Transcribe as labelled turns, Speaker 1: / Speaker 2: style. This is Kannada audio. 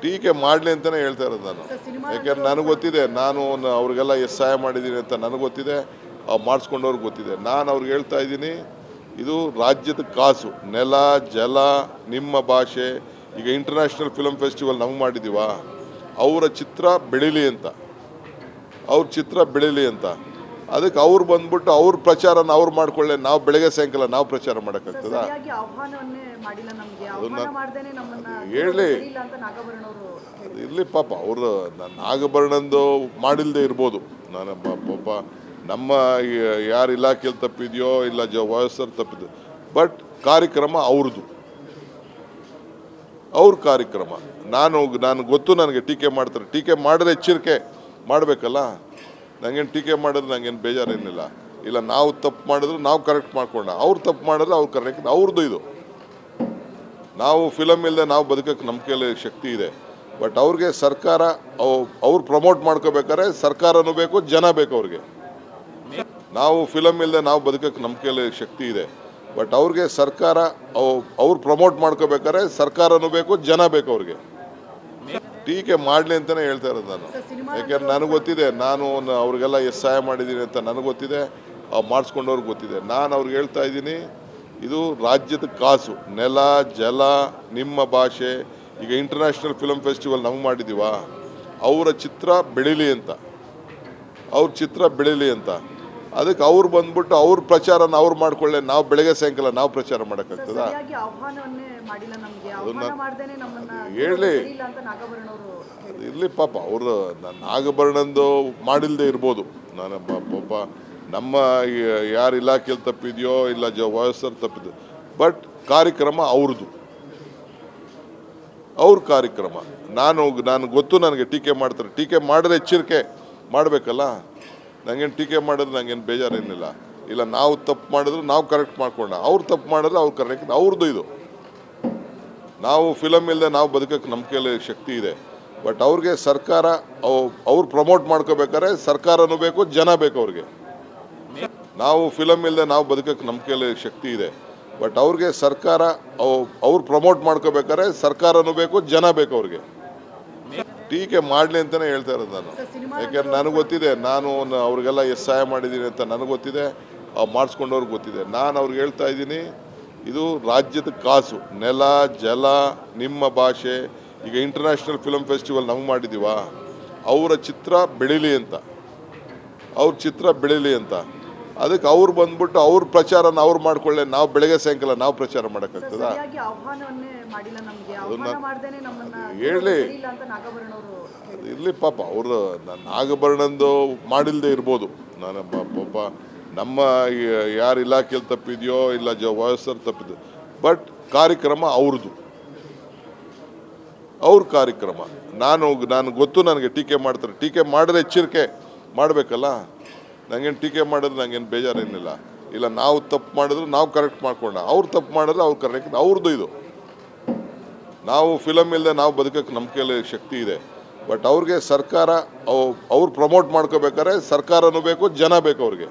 Speaker 1: ಟೀಕೆ ಮಾಡಲಿ ಅಂತಲೇ ಹೇಳ್ತಾ ಇರೋದು ನಾನು. ಯಾಕೆಂದ್ರೆ ನನಗೆ ಗೊತ್ತಿದೆ, ನಾನು ಅವ್ರಿಗೆಲ್ಲ ಎಷ್ಟು ಸಹಾಯ ಮಾಡಿದ್ದೀನಿ ಅಂತ ನನಗೆ ಗೊತ್ತಿದೆ, ಮಾಡಿಸ್ಕೊಂಡವ್ರಿಗೆ ಗೊತ್ತಿದೆ. ನಾನು ಅವ್ರಿಗೆ ಹೇಳ್ತಾ ಇದ್ದೀನಿ, ಇದು ರಾಜ್ಯದ ಕಾಸು, ನೆಲ ಜಲ ನಿಮ್ಮ ಭಾಷೆ. ಈಗ ಇಂಟರ್ನ್ಯಾಷನಲ್ ಫಿಲ್ಮ್ ಫೆಸ್ಟಿವಲ್ ನಮ್ಗೆ ಮಾಡಿದ್ದೀವ, ಅವರ ಚಿತ್ರ ಬೆಳೀಲಿ ಅಂತ, ಅವ್ರ ಚಿತ್ರ ಬೆಳೀಲಿ ಅಂತ. ಅದಕ್ಕೆ ಅವ್ರು ಬಂದ್ಬಿಟ್ಟು ಅವ್ರ ಪ್ರಚಾರನ ಅವ್ರು ಮಾಡ್ಕೊಳ್ಳೆ, ನಾವು ಬೆಳಗ್ಗೆ ಸಾಯಂಕಾಲ ನಾವು ಪ್ರಚಾರ ಮಾಡೋಕ್ಕಾಗ್ತದ? ಹೇಳಿ ಇರಲಿ ಪಾಪ, ಅವರು ನಾಗಭರಣಂದು ಮಾಡಿಲ್ಲದೆ ಇರ್ಬೋದು. ನಾನು ಪಾಪ ನಮ್ಮ ಯಾರು ಇಲಾಖೆಯಲ್ಲಿ ತಪ್ಪಿದೆಯೋ ಇಲ್ಲ ವಯಸ್ಸರು ತಪ್ಪಿದ್ದು, ಬಟ್ ಕಾರ್ಯಕ್ರಮ ಅವ್ರದ್ದು, ಅವ್ರ ಕಾರ್ಯಕ್ರಮ. ನಾನು ಗೊತ್ತು, ನನಗೆ ಟೀಕೆ ಮಾಡ್ತಾರೆ. ಟೀಕೆ ಮಾಡಿದ್ರೆ ಎಚ್ಚರಿಕೆ ಮಾಡಬೇಕಲ್ಲ. ನನಗೇನು ಟೀಕೆ ಮಾಡಿದ್ರೆ ನನಗೇನು ಬೇಜಾರೇನಿಲ್ಲ. ಇಲ್ಲ, ನಾವು ತಪ್ಪು ಮಾಡಿದ್ರೆ ನಾವು ಕರೆಕ್ಟ್ ಮಾಡ್ಕೊಂಡ, ಅವ್ರು ತಪ್ಪು ಮಾಡಿದ್ರೆ ಅವ್ರು ಕರೆಕ್ಟ್, ಅವ್ರದ್ದು ಇದು. ನಾವು ಫಿಲಮ್ ಇಲ್ಲದೆ ನಾವು ಬದುಕೋಕ್ಕೆ ನಮ್ಮ ಕೈಯಲ್ಲಿ ಶಕ್ತಿ ಇದೆ. ಬಟ್ ಅವ್ರಿಗೆ ಸರ್ಕಾರ ಅವ್ರು ಪ್ರಮೋಟ್ ಮಾಡ್ಕೋಬೇಕಾದ್ರೆ ಸರ್ಕಾರನೂ ಬೇಕು, ಜನ ಬೇಕು ಅವ್ರಿಗೆ. ನಾವು ಫಿಲಮ್ ಇಲ್ಲದೆ ನಾವು ಬದುಕೋಕ್ಕೆ ನಮ್ಮ ಕೈಯಲ್ಲಿ ಶಕ್ತಿ ಇದೆ. ಬಟ್ ಅವ್ರಿಗೆ ಸರ್ಕಾರ ಅವ್ರು ಪ್ರಮೋಟ್ ಮಾಡ್ಕೋಬೇಕಾದ್ರೆ ಸರ್ಕಾರನೂ ಬೇಕು, ಜನ ಬೇಕು ಅವ್ರಿಗೆ. ಟೀಕೆ ಮಾಡಲಿ ಅಂತಲೇ ಹೇಳ್ತಾ ಇರೋದು ನಾನು. ಯಾಕೆಂದ್ರೆ ನನಗೆ ಗೊತ್ತಿದೆ, ನಾನು ಅವ್ರಿಗೆಲ್ಲ ಎಷ್ಟು ಸಹಾಯ ಮಾಡಿದ್ದೀನಿ ಅಂತ ನನಗೆ ಗೊತ್ತಿದೆ, ಮಾಡಿಸ್ಕೊಂಡವ್ರಿಗೆ ಗೊತ್ತಿದೆ. ನಾನು ಅವ್ರಿಗೆ ಹೇಳ್ತಾ ಇದ್ದೀನಿ, ಇದು ರಾಜ್ಯದ ಕಾಸು, ನೆಲ ಜಲ ನಿಮ್ಮ ಭಾಷೆ. ಈಗ ಇಂಟರ್ನ್ಯಾಷನಲ್ ಫಿಲ್ಮ್ ಫೆಸ್ಟಿವಲ್ ನಮ್ಗೆ ಮಾಡಿದ್ದೀವ, ಅವರ ಚಿತ್ರ ಬೆಳೀಲಿ ಅಂತ, ಅವ್ರ ಚಿತ್ರ ಬೆಳೀಲಿ ಅಂತ. ಅದಕ್ಕೆ ಅವ್ರು ಬಂದ್ಬಿಟ್ಟು ಅವ್ರ ಪ್ರಚಾರನ ಅವ್ರು ಮಾಡ್ಕೊಳ್ಳೆ, ನಾವು ಬೆಳಗ್ಗೆ ಸಾಯಂಕಾಲ ನಾವು ಪ್ರಚಾರ ಮಾಡೋಕ್ಕಾಗ್ತದ? ಹೇಳಿ ಇರಲಿ ಪಾಪ, ಅವರು ನಾಗಭರಣಂದು ಮಾಡಿಲ್ಲದೆ ಇರ್ಬೋದು. ನಾನು ಪಾಪ ನಮ್ಮ ಯಾರು ಇಲಾಖೆಯಲ್ಲಿ ತಪ್ಪಿದೆಯೋ ಇಲ್ಲ ವಯಸ್ಸರು ತಪ್ಪಿದ್ದು, ಬಟ್ ಕಾರ್ಯಕ್ರಮ ಅವ್ರದ್ದು, ಅವ್ರ ಕಾರ್ಯಕ್ರಮ. ನಾನು ಗೊತ್ತು, ನನಗೆ ಟೀಕೆ ಮಾಡ್ತಾರೆ. ಟೀಕೆ ಮಾಡಿದ್ರೆ ಎಚ್ಚರಿಕೆ ಮಾಡಬೇಕಲ್ಲ. ನನಗೇನು ಟೀಕೆ ಮಾಡಿದ್ರೆ ನನಗೇನು ಬೇಜಾರೇನಿಲ್ಲ. ಇಲ್ಲ, ನಾವು ತಪ್ಪು ಮಾಡಿದ್ರೆ ನಾವು ಕರೆಕ್ಟ್ ಮಾಡ್ಕೊಂಡ, ಅವ್ರು ತಪ್ಪು ಮಾಡಿದ್ರೆ ಅವ್ರು ಕರೆಕ್ಟ್, ಅವ್ರದ್ದು ಇದು. ನಾವು ಫಿಲಮ್ ಇಲ್ಲದೆ ನಾವು ಬದುಕೋಕ್ಕೆ ನಮ್ಮ ಕೈಯಲ್ಲಿ ಶಕ್ತಿ ಇದೆ. ಬಟ್ ಅವ್ರಿಗೆ ಸರ್ಕಾರ ಅವ್ರು ಪ್ರಮೋಟ್ ಮಾಡ್ಕೋಬೇಕಾದ್ರೆ ಸರ್ಕಾರನೂ ಬೇಕು, ಜನ ಬೇಕು ಅವ್ರಿಗೆ. ನಾವು ಫಿಲಮ್ ಇಲ್ಲದೆ ನಾವು ಬದುಕೋಕ್ಕೆ ನಮ್ಮ ಕೈಯಲ್ಲಿ ಶಕ್ತಿ ಇದೆ. ಬಟ್ ಅವ್ರಿಗೆ ಸರ್ಕಾರ ಅವ್ರು ಪ್ರಮೋಟ್ ಮಾಡ್ಕೋಬೇಕಾದ್ರೆ ಸರ್ಕಾರನೂ ಬೇಕು, ಜನ ಬೇಕು ಅವ್ರಿಗೆ. ಟೀಕೆ ಮಾಡಲಿ ಅಂತಲೇ ಹೇಳ್ತಾ ಇರೋದು ನಾನು. ಯಾಕೆಂದ್ರೆ ನನಗೆ ಗೊತ್ತಿದೆ, ನಾನು ಅವ್ರಿಗೆಲ್ಲ ಎಷ್ಟು ಸಹಾಯ ಮಾಡಿದ್ದೀನಿ ಅಂತ ನನಗೆ ಗೊತ್ತಿದೆ, ಮಾಡಿಸ್ಕೊಂಡವ್ರಿಗೆ ಗೊತ್ತಿದೆ. ನಾನು ಅವ್ರಿಗೆ ಹೇಳ್ತಾ ಇದ್ದೀನಿ, ಇದು ರಾಜ್ಯದ ಕಾಸು, ನೆಲ ಜಲ ನಿಮ್ಮ ಭಾಷೆ. ಈಗ ಇಂಟರ್ನ್ಯಾಷನಲ್ ಫಿಲ್ಮ್ ಫೆಸ್ಟಿವಲ್ ನಮ್ಗೆ ಮಾಡಿದ್ದೀವ, ಅವರ ಚಿತ್ರ ಬೆಳೀಲಿ ಅಂತ, ಅವ್ರ ಚಿತ್ರ ಬೆಳೀಲಿ ಅಂತ. ಅದಕ್ಕೆ ಅವ್ರು ಬಂದ್ಬಿಟ್ಟು ಅವ್ರ ಪ್ರಚಾರನ ಅವ್ರು ಮಾಡ್ಕೊಳ್ಳೆ, ನಾವು ಬೆಳಗ್ಗೆ ಸಾಯಂಕಾಲ ನಾವು ಪ್ರಚಾರ ಮಾಡೋಕ್ಕಾಗ್ತದ? ಹೇಳಿ ಇರಲಿ ಪಾಪ, ಅವರು ನಾಗಭರಣಂದು ಮಾಡಿಲ್ಲದೆ ಇರ್ಬೋದು. ನಾನು ಪಾಪ ನಮ್ಮ ಯಾರು ಇಲಾಖೆಯಲ್ಲಿ ತಪ್ಪಿದೆಯೋ ಇಲ್ಲ ವಯಸ್ಸರು ತಪ್ಪಿದ್ದು, ಬಟ್ ಕಾರ್ಯಕ್ರಮ ಅವ್ರದ್ದು, ಅವ್ರ ಕಾರ್ಯಕ್ರಮ. ನಾನು ಗೊತ್ತು, ನನಗೆ ಟೀಕೆ ಮಾಡ್ತಾರೆ. ಟೀಕೆ ಮಾಡಿದ್ರೆ ಎಚ್ಚರಿಕೆ ಮಾಡಬೇಕಲ್ಲ. ನನಗೇನು ಟೀಕೆ ಮಾಡಿದ್ರೆ ನನಗೇನು ಬೇಜಾರೇನಿಲ್ಲ. ಇಲ್ಲ, ನಾವು ತಪ್ಪು ಮಾಡಿದ್ರೆ ನಾವು ಕರೆಕ್ಟ್ ಮಾಡ್ಕೊಂಡ, ಅವ್ರು ತಪ್ಪು ಮಾಡಿದ್ರೆ ಅವ್ರು ಕರೆಕ್ಟ್, ಅವ್ರದ್ದು ಇದು. ನಾವು ಫಿಲಮ್ ಇಲ್ಲದೆ ನಾವು ಬದುಕೋಕ್ಕೆ ನಮ್ಮ ಕೈಯಲ್ಲಿ ಶಕ್ತಿ ಇದೆ. ಬಟ್ ಅವ್ರಿಗೆ ಸರ್ಕಾರ ಅವ್ರು ಪ್ರಮೋಟ್ ಮಾಡ್ಕೋಬೇಕಾದ್ರೆ ಸರ್ಕಾರನೂ ಬೇಕು, ಜನ ಬೇಕು ಅವ್ರಿಗೆ.